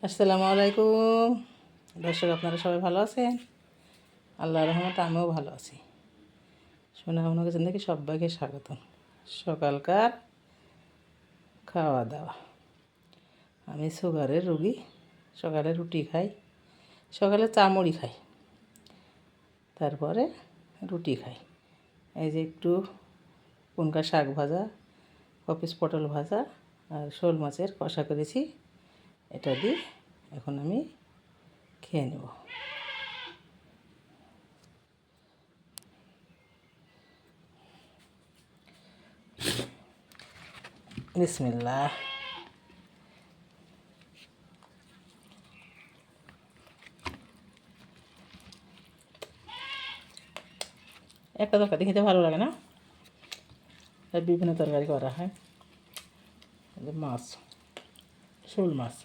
আসসালামু আলাইকুম দর্শক, আপনারা সবাই ভালো আছেন? আল্লাহর রহমতে আমিও ভালো আছি। সোনামুনা কিচেন থেকে সবাইকে স্বাগত। সকালকার খাওয়া দাওয়া, আমি সুগারের রুগী। সকালে রুটি খাই, সকালে চা মুড়ি খাই, তারপরে রুটি খাই। এই যে একটু পুনকা শাক ভাজা, কপিস পটল ভাজা আর শোল মাছের কষা করেছি, এটা দিয়ে এখন আমি খেয়ে নেব। বিসমিল্লাহ। একটা তরকারি খেতে ভালো লাগে না, তাই বিভিন্ন তরকারি করা হয়। মাছ, শোল মাছ।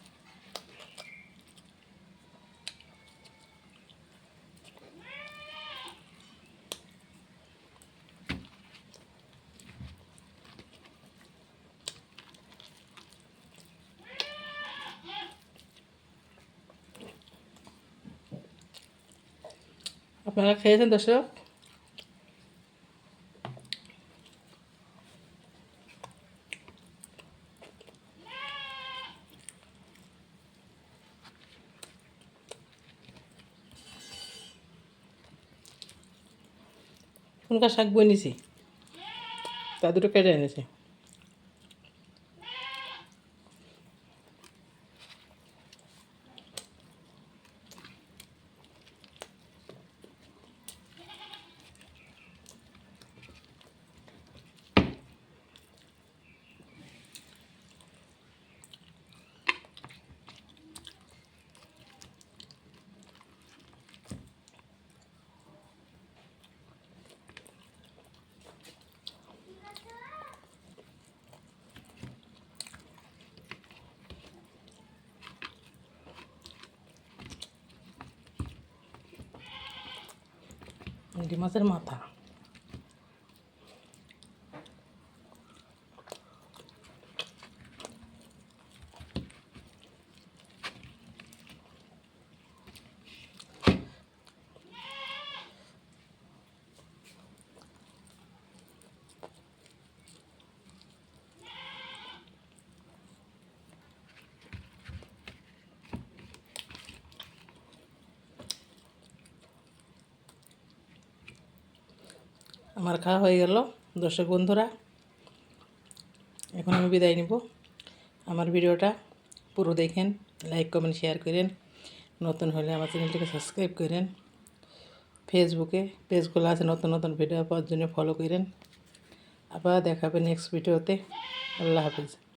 আপনারা খেয়েছেন দর্শক? পুনকা শাক বনিছি, তা দুটো কেটে এনেছি। ইলিশ মাছের মাথা। আমার খাওয়া হয়ে গেল দর্শক বন্ধুরা, এখন আমি বিদায় নিব। আমার ভিডিওটা পুরো দেখেন, লাইক কমেন্ট শেয়ার করেন, নতুন হলে আমার চ্যানেলটিকে সাবস্ক্রাইব করেন। ফেসবুকে পেজগুলো আছে, নতুন নতুন ভিডিও পাওয়ার জন্য ফলো করেন। আবার দেখাবে নেক্সট ভিডিওতে। আল্লাহ হাফিজ।